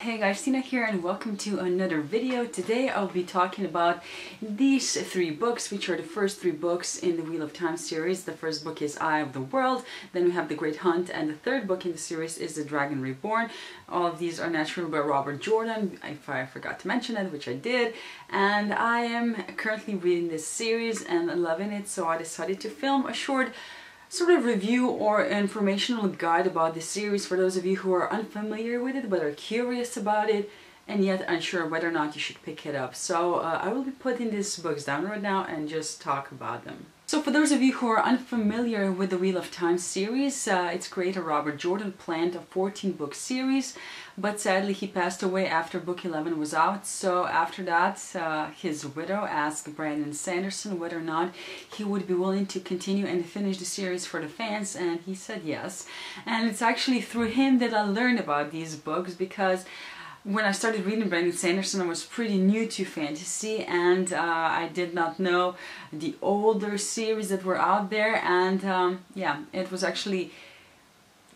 Hey guys, Tina here and welcome to another video. Today I'll be talking about these three books, which are the first three books in the Wheel of Time series. The first book is Eye of the World, then we have The Great Hunt, and the third book in the series is The Dragon Reborn. All of these are naturally by Robert Jordan, if I forgot to mention it, which I did. And I am currently reading this series and loving it, so I decided to film a short sort of review or informational guide about this series for those of you who are unfamiliar with it but are curious about it and yet unsure whether or not you should pick it up. So I will be putting these books down right now and just talk about them. So for those of you who are unfamiliar with the Wheel of Time series, its creator Robert Jordan planned a 14-book series, but sadly he passed away after book 11 was out. So after that, his widow asked Brandon Sanderson whether or not he would be willing to continue and finish the series for the fans, and he said yes. And it's actually through him that I learned about these books, because when I started reading Brandon Sanderson, I was pretty new to fantasy, and I did not know the older series that were out there. And yeah, it was actually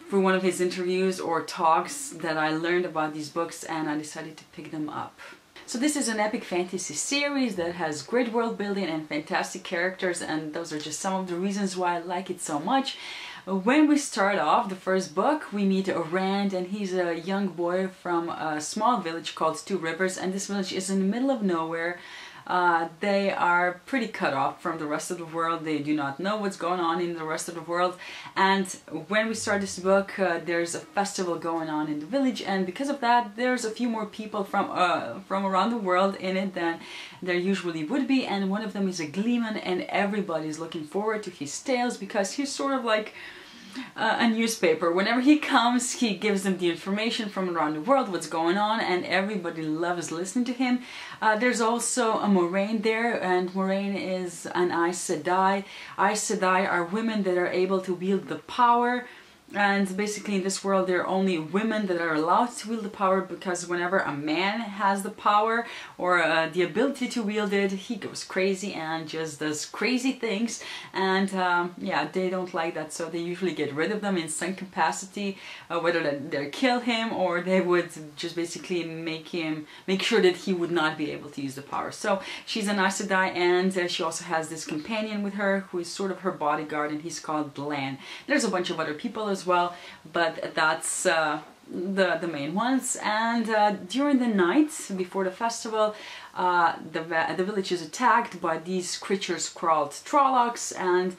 through one of his interviews or talks that I learned about these books, and I decided to pick them up. So this is an epic fantasy series that has great world building and fantastic characters, and those are just some of the reasons why I like it so much. When we start off the first book, we meet Rand, and he's a young boy from a small village called Two Rivers, and this village is in the middle of nowhere. They are pretty cut off from the rest of the world. They do not know what's going on in the rest of the world. And when we start this book, there's a festival going on in the village, and because of that, there's a few more people from around the world in it than there usually would be. And one of them is a gleeman, and everybody's looking forward to his tales because he's sort of like a newspaper. Whenever he comes, he gives them the information from around the world, what's going on, and everybody loves listening to him. There's also a Moraine there, and Moraine is an Aes Sedai. Aes Sedai are women that are able to wield the power. And basically in this world there are only women that are allowed to wield the power, because whenever a man has the power or the ability to wield it, he goes crazy and just does crazy things. And yeah, they don't like that, so they usually get rid of them in some capacity, whether they kill him or they would just basically make sure that he would not be able to use the power. So she's an Aes Sedai, and she also has this companion with her who is sort of her bodyguard, and he's called Blan. There's a bunch of other people as well, but that's the main ones. And during the night before the festival, the village is attacked by these creatures called Trollocs, and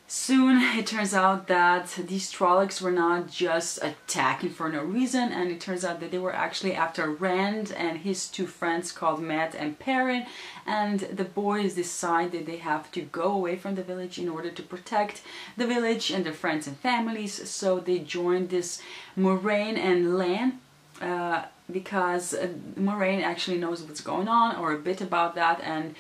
soon it turns out that these Trollocs were not just attacking for no reason, and it turns out that they were actually after Rand and his two friends called Mat and Perrin. And the boys decide that they have to go away from the village in order to protect the village and their friends and families. So they join this Moraine and Lan, because Moraine actually knows what's going on, or a bit about that, and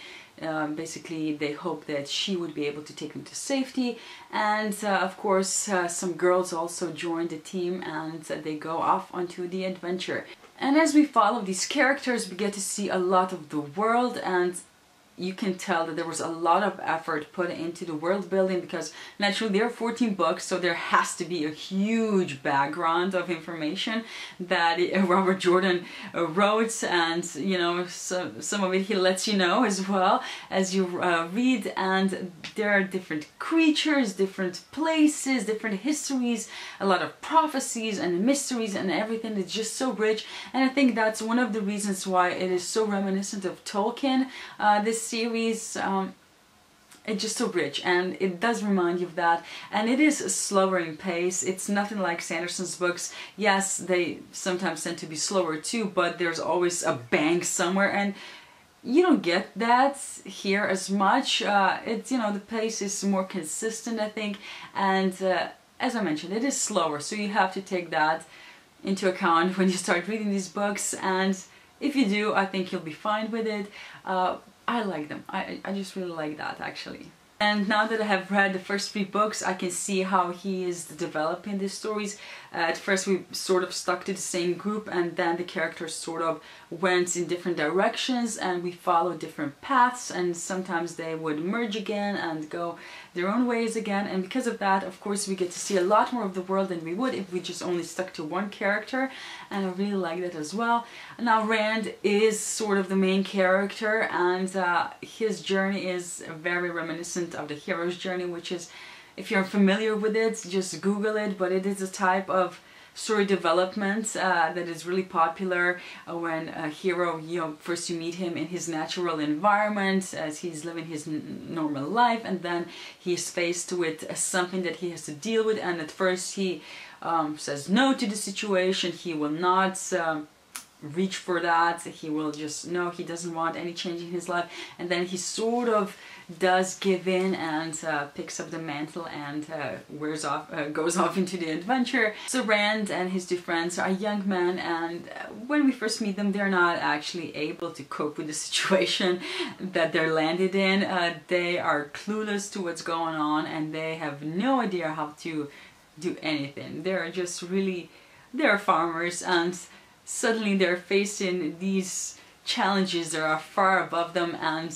basically they hope that she would be able to take them to safety. And of course some girls also join the team, and they go off onto the adventure. And as we follow these characters, we get to see a lot of the world, and you can tell that there was a lot of effort put into the world building, because naturally there are 14 books, so there has to be a huge background of information that Robert Jordan wrote, and you know, some of it he lets you know as well as you read. And there are different creatures, different places, different histories, a lot of prophecies and mysteries and everything. It's just so rich, and I think that's one of the reasons why it is so reminiscent of Tolkien. This series, it's just so rich, and it does remind you of that. And it is slower in pace. It's nothing like Sanderson's books. Yes, they sometimes tend to be slower too, but there's always a bang somewhere, and you don't get that here as much. It's, you know, the pace is more consistent, I think, and as I mentioned, it is slower, so you have to take that into account when you start reading these books. And if you do, I think you'll be fine with it. I like them. I just really like that, actually. And now that I have read the first three books, I can see how he is developing these stories. At first we sort of stuck to the same group, and then the characters sort of went in different directions, and we followed different paths, and sometimes they would merge again and go their own ways again. And because of that, of course, we get to see a lot more of the world than we would if we just only stuck to one character. and I really like that as well. Now Rand is sort of the main character, and his journey is very reminiscent of the hero's journey, which is, if you're familiar with it, just Google it, but it is a type of story development that is really popular when a hero, first you meet him in his natural environment as he's living his normal life, and then he's faced with something that he has to deal with, and at first he says no to the situation. He will not reach for that. He will just know he doesn't want any change in his life, and then he sort of does give in and picks up the mantle and goes off into the adventure. So Rand and his two friends are young men, and when we first meet them, they're not actually able to cope with the situation that they're landed in. They are clueless to what's going on, and they have no idea how to do anything. They're farmers, and suddenly they're facing these challenges that are far above them, and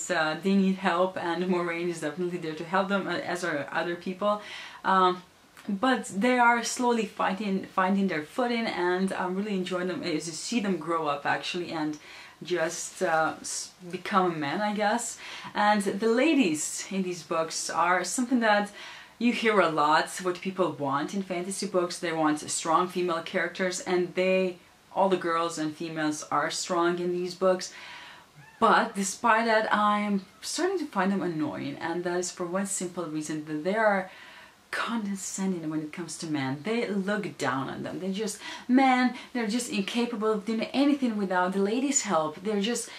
they need help, and Moiraine is definitely there to help them, as are other people. But they are slowly finding their footing, and I'm really enjoying them as you see them grow up actually, and just become a man, I guess. And the ladies in these books are something that you hear a lot, what people want in fantasy books. They want strong female characters, and all the girls and females are strong in these books. But despite that, I'm starting to find them annoying, and that is for one simple reason, that they are condescending when it comes to men. They look down on them. They're just incapable of doing anything without the ladies' help. They're just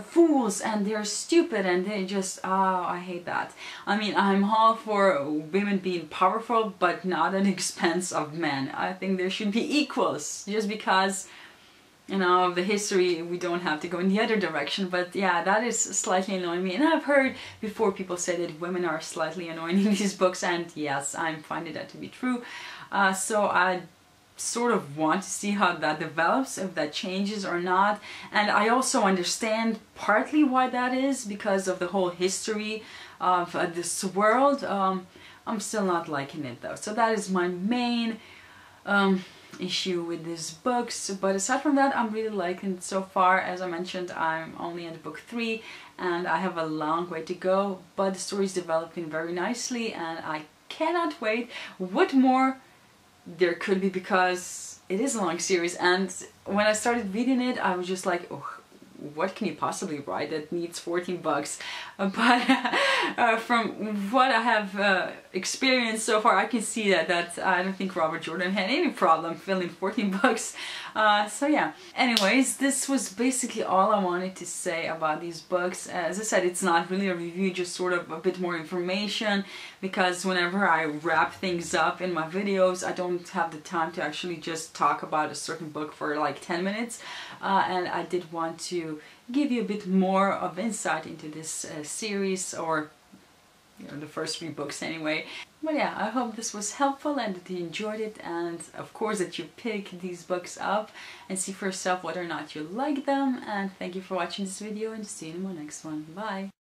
fools, and they're stupid, and they just, oh, I hate that. I mean, I'm all for women being powerful, but not at the expense of men. I think there should be equals, just because, of the history, we don't have to go in the other direction. But yeah, that is slightly annoying me, and I've heard before people say that women are slightly annoying in these books, and yes, I'm finding that to be true. So I sort of want to see how that develops, if that changes or not. And I also understand partly why that is, because of the whole history of this world. I'm still not liking it though, so that is my main issue with these books. But aside from that, I'm really liking it so far. As I mentioned, I'm only in book 3, and I have a long way to go, but the story is developing very nicely, and I cannot wait what more there could be, because it is a long series. And when I started reading it, I was just like, oh, what can you possibly write that needs 14 bucks? But from what I have experienced so far, I can see that I don't think Robert Jordan had any problem filling 14 bucks. So yeah. Anyways, this was basically all I wanted to say about these books. As I said, it's not really a review, just sort of a bit more information, because whenever I wrap things up in my videos, I don't have the time to actually just talk about a certain book for like 10 minutes. And I did want to give you a bit more of insight into this series, or the first 3 books anyway. But yeah, I hope this was helpful and that you enjoyed it, and of course that you pick these books up and see for yourself whether or not you like them. And thank you for watching this video, and see you in my next one. Bye!